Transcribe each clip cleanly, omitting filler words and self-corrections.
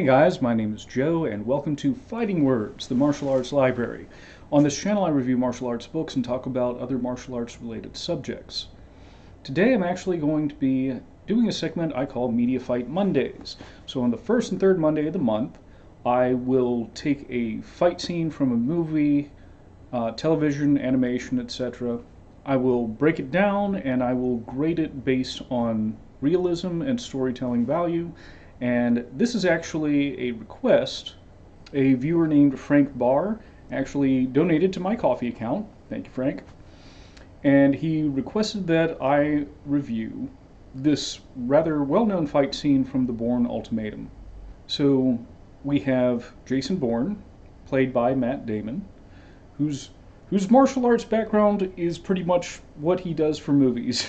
Hey guys, my name is Joe, and welcome to Fighting Words, the martial arts library. On this channel, I review martial arts books and talk about other martial arts related subjects. Today, I'm actually going to be doing a segment I call Media Fight Mondays. So on the first and third Monday of the month, I will take a fight scene from a movie, television, animation, etc. I will break it down and I will grade it based on realism and storytelling value. And this is actually a request. A viewer named Frank Barr actually donated to my Ko-fi account. Thank you, Frank. And he requested that I review this rather well-known fight scene from the Bourne Ultimatum. So we have Jason Bourne, played by Matt Damon, whose martial arts background is pretty much what he does for movies.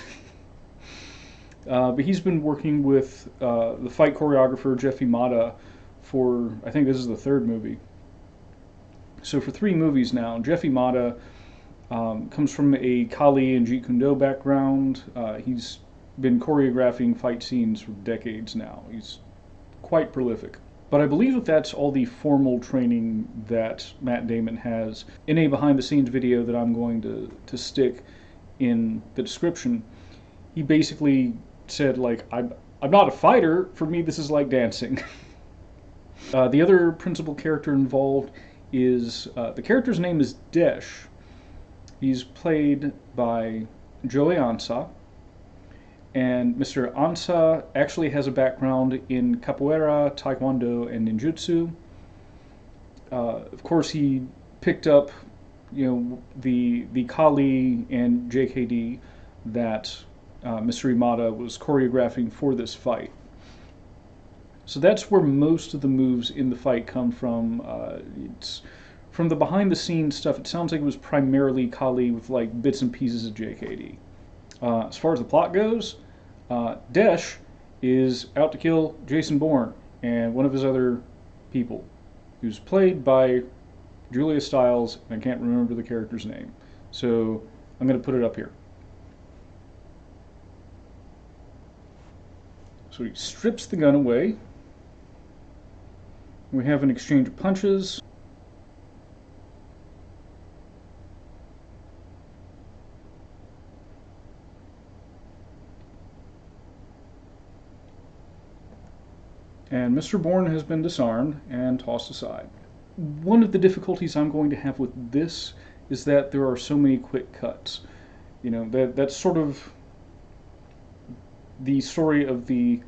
But he's been working with the fight choreographer Jeff Imada for, I think this is the third movie. So for 3 movies now. Jeff Imada comes from a Kali and Jeet Kune Do background. He's been choreographing fight scenes for decades now. He's quite prolific. But I believe that that's all the formal training that Matt Damon has. In a behind-the-scenes video that I'm going to stick in the description, he basically said, like, I'm not a fighter. For me, this is like dancing. The other principal character involved is, the character's name is Desh. He's played by Joey Ansah. And Mr. Ansah actually has a background in capoeira, taekwondo, and ninjutsu. Of course, he picked up, the Kali and JKD that Mr. Imada was choreographing for this fight. So that's where most of the moves in the fight come from. It's from the behind-the-scenes stuff. It sounds like it was primarily Kali with like bits and pieces of JKD. As far as the plot goes, Desh is out to kill Jason Bourne and one of his other people, who's played by Julia Stiles, and I can't remember the character's name. So I'm going to put it up here. So he strips the gun away. We have an exchange of punches. And Mr. Bourne has been disarmed and tossed aside. One of the difficulties I'm going to have with this is that there are so many quick cuts. That's sort of the story of the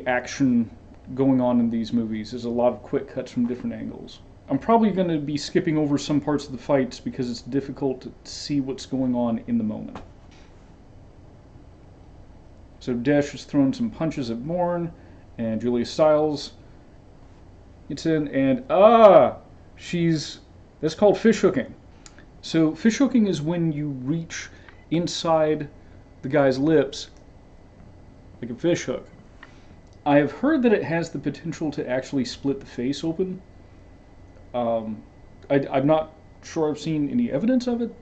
action going on in these movies. Is a lot of quick cuts from different angles. I'm probably going to be skipping over some parts of the fights because it's difficult to see what's going on in the moment. So Desh is throwing some punches at Bourne, and Julia Stiles gets in, and that's called fish hooking. So fish hooking is when you reach inside the guy's lips like a fish hook. I have heard that it has the potential to actually split the face open. I'm not sure I've seen any evidence of it.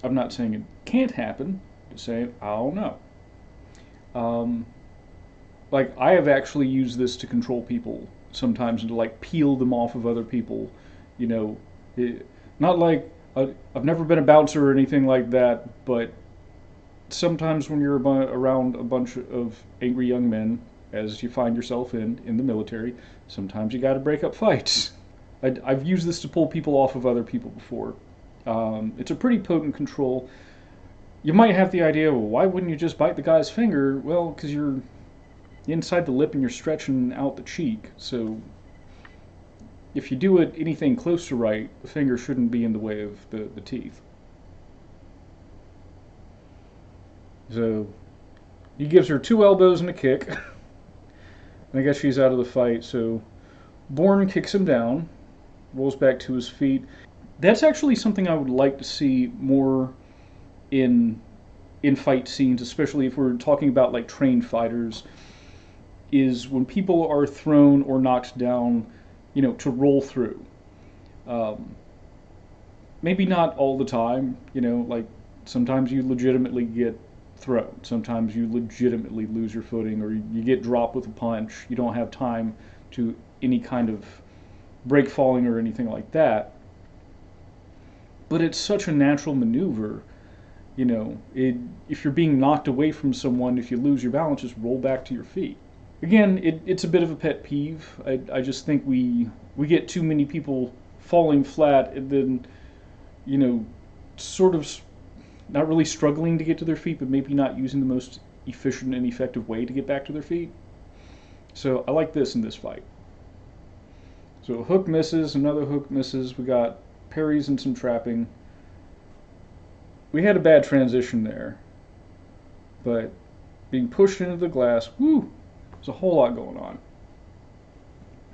I'm not saying it can't happen. Just saying I don't know. Like, I have actually used this to control people sometimes and to like peel them off of other people. Not like I've never been a bouncer or anything like that, but sometimes when you're around a bunch of angry young men, as you find yourself in the military, sometimes you got to break up fights. I've used this to pull people off of other people before. It's a pretty potent control. You might have the idea, well, why wouldn't you just bite the guy's finger? Well, because you're inside the lip and you're stretching out the cheek. So if you do it anything close to right, the finger shouldn't be in the way of the teeth. So he gives her 2 elbows and a kick. And I guess she's out of the fight. So Bourne kicks him down, rolls back to his feet. That's actually something I would like to see more in fight scenes, especially if we're talking about like trained fighters, is when people are thrown or knocked down, to roll through. Maybe not all the time, like sometimes you legitimately get thrown. Sometimes you legitimately lose your footing, or you get dropped with a punch. You don't have time to any kind of break falling or anything like that. But it's such a natural maneuver. If you're being knocked away from someone, if you lose your balance, just roll back to your feet. Again, it's a bit of a pet peeve. I just think we get too many people falling flat and then, sort of not really struggling to get to their feet, but maybe not using the most efficient and effective way to get back to their feet. So I like this in this fight. So a hook misses, another hook misses. We got parries and some trapping. We had a bad transition there, but being pushed into the glass, woo, there's a whole lot going on.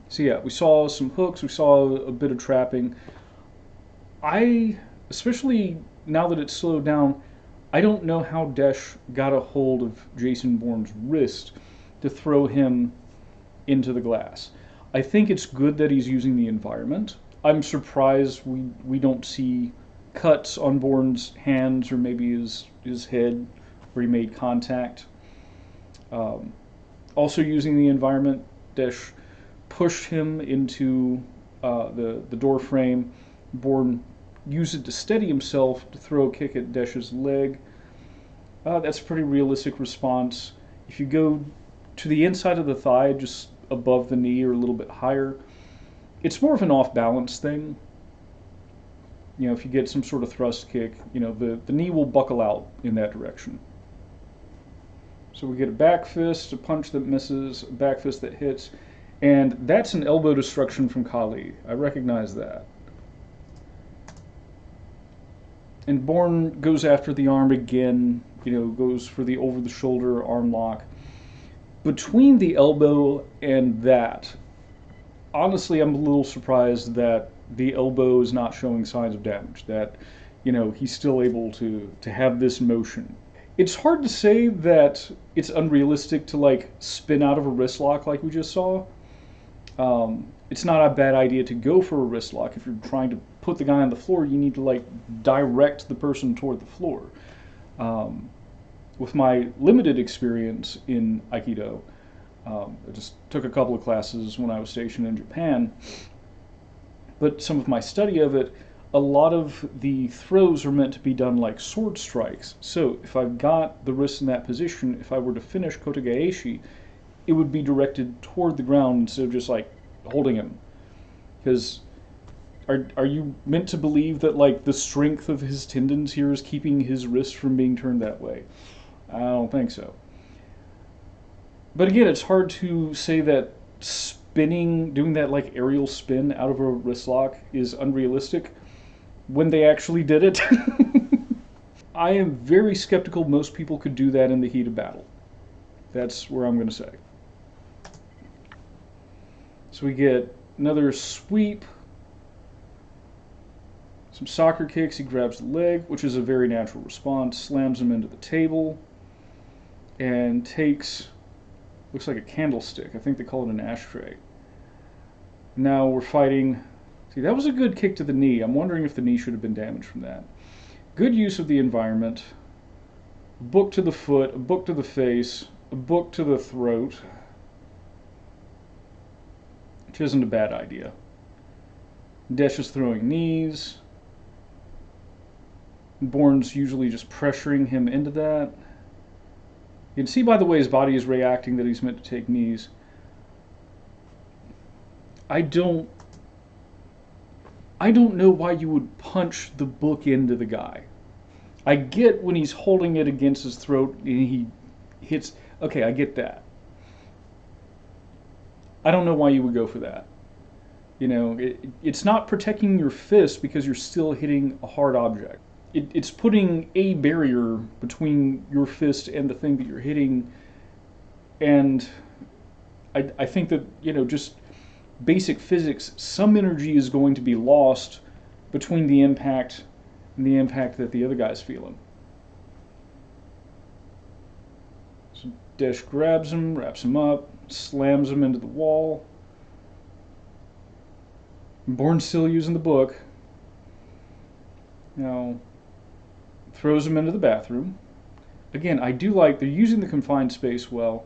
So yeah, we saw some hooks, we saw a bit of trapping. Especially now that it's slowed down, I don't know how Desh got a hold of Jason Bourne's wrist to throw him into the glass. I think it's good that he's using the environment. I'm surprised we don't see cuts on Bourne's hands or maybe his head where he made contact. Also using the environment, Desh pushed him into the door frame. Bourne used it to steady himself to throw a kick at Desh's leg. That's a pretty realistic response. If you go to the inside of the thigh, just above the knee or a little bit higher, it's more of an off-balance thing. If you get some sort of thrust kick, the knee will buckle out in that direction. So we get a back fist, a punch that misses, a back fist that hits, and that's an elbow destruction from Kali. I recognize that. And Bourne goes after the arm again, goes for the over-the-shoulder arm lock. Between the elbow and that, honestly, I'm a little surprised that the elbow is not showing signs of damage, that, he's still able to have this motion. It's hard to say that it's unrealistic to, spin out of a wrist lock like we just saw. It's not a bad idea to go for a wrist lock. If you're trying to put the guy on the floor, you need to, direct the person toward the floor. With my limited experience in Aikido, I just took a couple of classes when I was stationed in Japan, but some of my study of it, a lot of the throws are meant to be done like sword strikes. So if I've got the wrist in that position, if I were to finish Kotegaeshi, it would be directed toward the ground instead of just holding him. Because are you meant to believe that the strength of his tendons here is keeping his wrist from being turned that way? I don't think so. But again, it's hard to say that doing that aerial spin out of a wrist lock is unrealistic when they actually did it. I am very skeptical most people could do that in the heat of battle. That's where I'm going to say. So we get another sweep, some soccer kicks. He grabs the leg, which is a very natural response, slams him into the table, and takes, looks like a candlestick. I think they call it an ashtray. Now we're fighting. See, that was a good kick to the knee. I'm wondering if the knee should have been damaged from that. Good use of the environment. A book to the foot, a book to the face, a book to the throat, which isn't a bad idea. Desh is throwing knees. Bourne's usually just pressuring him into that. You can see by the way his body is reacting that he's meant to take knees. I don't know why you would punch the book into the guy. I get when he's holding it against his throat and he hits. Okay, I get that. I don't know why you would go for that. It's not protecting your fist because you're still hitting a hard object. It's putting a barrier between your fist and the thing that you're hitting. And I think that, just basic physics, some energy is going to be lost between the impact and the impact that the other guy's feeling. So Desh grabs him, wraps him up, slams him into the wall. Bourne's still using the book. Now, throws him into the bathroom. Again, I do like, they're using the confined space well.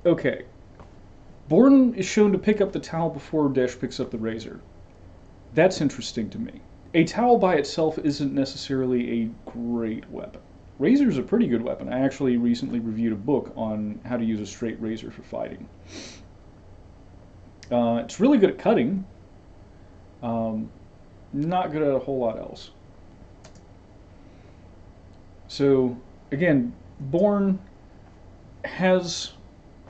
Okay, Bourne is shown to pick up the towel before Desh picks up the razor. That's interesting to me. A towel by itself isn't necessarily a great weapon. Razor's a pretty good weapon. I actually recently reviewed a book on how to use a straight razor for fighting. It's really good at cutting. Um, Not good at a whole lot else. So again, Bourne has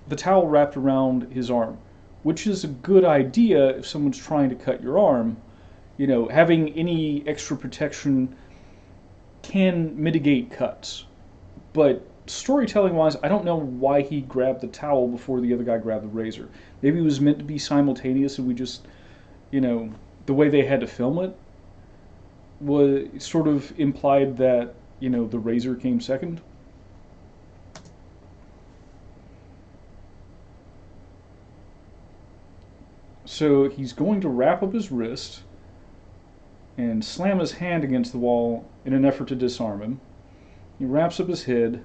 the towel wrapped around his arm, which is a good idea if someone's trying to cut your arm. You know, having any extra protection can mitigate cuts. But storytelling wise, I don't know why he grabbed the towel before the other guy grabbed the razor. Maybe it was meant to be simultaneous and we just, you know, the way they had to film it was sort of implied that, you know, the razor came second. So he's going to wrap up his wrist and slam his hand against the wall in an effort to disarm him. He wraps up his head.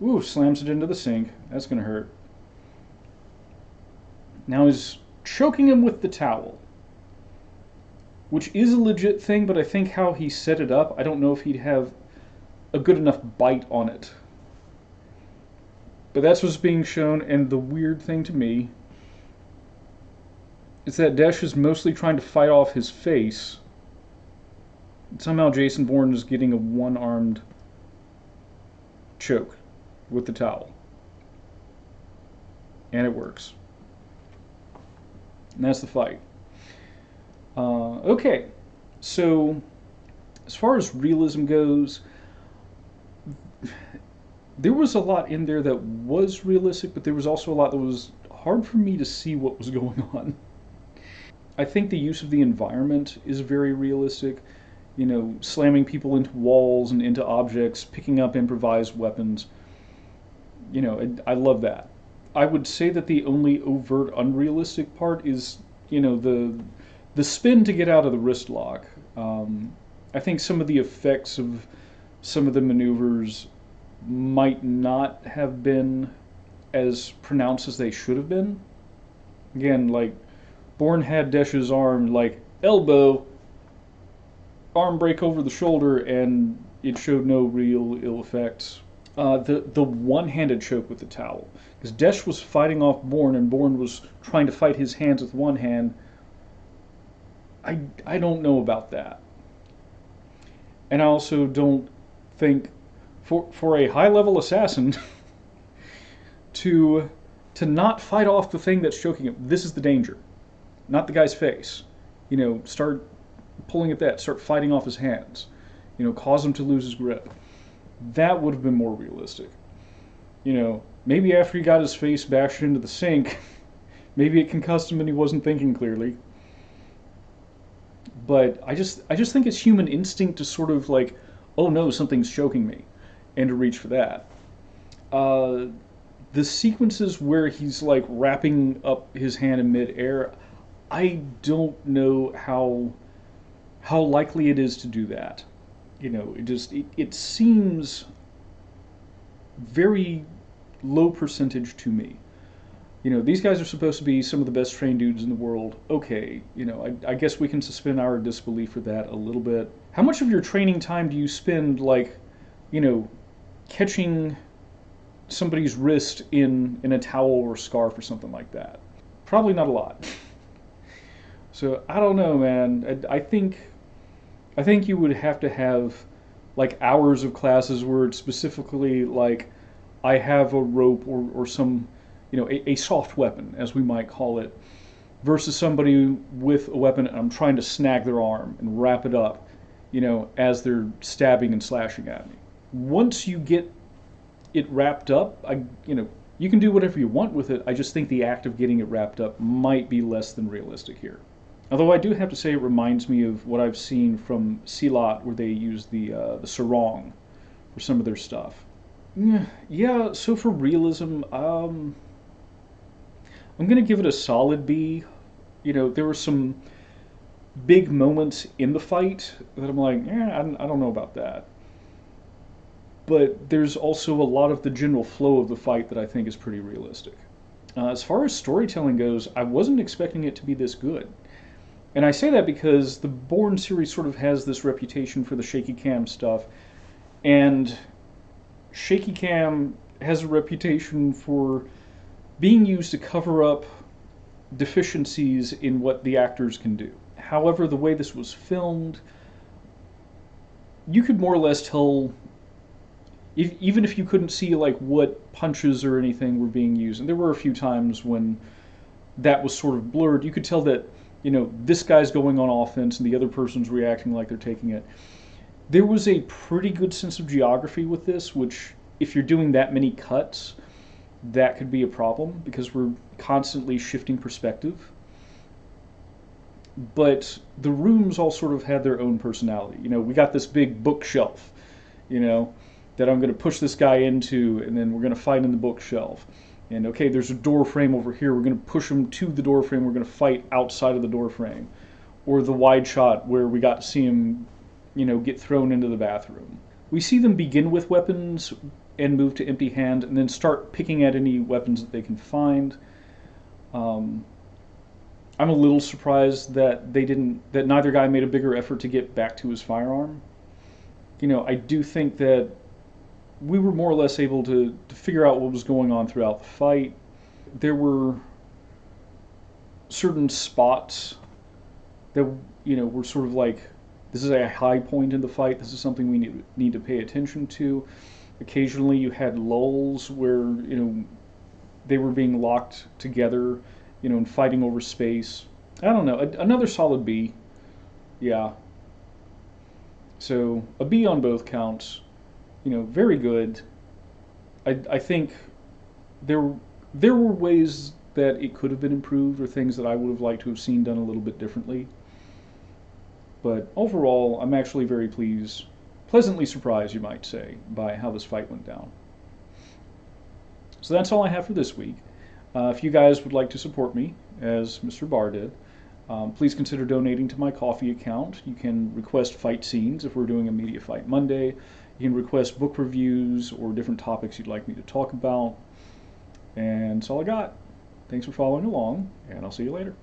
Ooh, slams it into the sink. That's going to hurt. Now he's choking him with the towel, which is a legit thing, but I think how he set it up, I don't know if he'd have a good enough bite on it. But that's what's being shown, and the weird thing to me is that Desh is mostly trying to fight off his face. Somehow Jason Bourne is getting a one-armed choke with the towel. And it works. And that's the fight. Okay, so as far as realism goes, there was a lot in there that was realistic, but there was also a lot that was hard for me to see what was going on. I think the use of the environment is very realistic. You know, slamming people into walls and into objects, picking up improvised weapons. You know, I love that. I would say that the only overt unrealistic part is, you know, the spin to get out of the wrist lock. I think some of the effects of some of the maneuvers might not have been as pronounced as they should have been. Again, like Bourne had Desh's arm like elbow, arm break over the shoulder, and it showed no real ill effects. The one-handed choke with the towel, because Desh was fighting off Bourne, and Bourne was trying to fight his hands with one hand. I don't know about that, and I also don't think for a high-level assassin to not fight off the thing that's choking him. This is the danger, not the guy's face. You know, start pulling at that, start fighting off his hands. You know, cause him to lose his grip. That would have been more realistic. You know, maybe after he got his face bashed into the sink, maybe it concussed him and he wasn't thinking clearly. But I just think it's human instinct to sort of like, oh no, something's choking me, and to reach for that. Uh, the sequences where he's like wrapping up his hand in midair, I don't know how likely it is to do that. You know, it seems very low percentage to me. You know, these guys are supposed to be some of the best trained dudes in the world. Okay, you know, I guess we can suspend our disbelief for that a little bit. How much of your training time do you spend, like, you know, catching somebody's wrist in a towel or scarf or something like that? Probably not a lot. So I don't know, man. I think you would have to have like hours of classes where it's specifically like I have a rope or some, you know, a soft weapon, as we might call it, versus somebody with a weapon and I'm trying to snag their arm and wrap it up, you know, as they're stabbing and slashing at me. Once you get it wrapped up, you know, you can do whatever you want with it. I just think the act of getting it wrapped up might be less than realistic here. Although I do have to say it reminds me of what I've seen from Silat, where they use the sarong for some of their stuff. Yeah, so for realism, I'm gonna give it a solid B. You know, there were some big moments in the fight that I'm like, I don't know about that. But there's also a lot of the general flow of the fight that I think is pretty realistic. As far as storytelling goes, I wasn't expecting it to be this good. And I say that because the Bourne series sort of has this reputation for the shaky cam stuff, and shaky cam has a reputation for being used to cover up deficiencies in what the actors can do. However, the way this was filmed, you could more or less tell, even if you couldn't see like what punches or anything were being used, and there were a few times when that was sort of blurred, you could tell that, this guy's going on offense and the other person's reacting like they're taking it. There was a pretty good sense of geography with this, which, if you're doing that many cuts, that could be a problem because we're constantly shifting perspective. But the rooms all sort of had their own personality. We got this big bookshelf, that I'm going to push this guy into, and then we're going to fight in the bookshelf. And okay, there's a door frame over here. We're going to push him to the door frame. We're going to fight outside of the door frame. Or the wide shot where we got to see him, get thrown into the bathroom. We see them begin with weapons and move to empty hand, and then start picking at any weapons that they can find. I'm a little surprised that neither guy made a bigger effort to get back to his firearm. I do think that we were more or less able to figure out what was going on throughout the fight. There were certain spots that, were sort of like, this is a high point in the fight, this is something we need to pay attention to. Occasionally you had lulls where, they were being locked together, and fighting over space. I don't know, another solid B. Yeah. So a B on both counts. Very good. I think there were ways that it could have been improved, or things that I would have liked to have seen done a little bit differently. But overall, I'm actually very pleasantly surprised, you might say, by how this fight went down. So that's all I have for this week. If you guys would like to support me, as Mr. Barr did, please consider donating to my Ko-fi account. You can request fight scenes if we're doing a Media Fight Monday. You can request book reviews or different topics you'd like me to talk about. And that's all I got. Thanks for following along, and I'll see you later.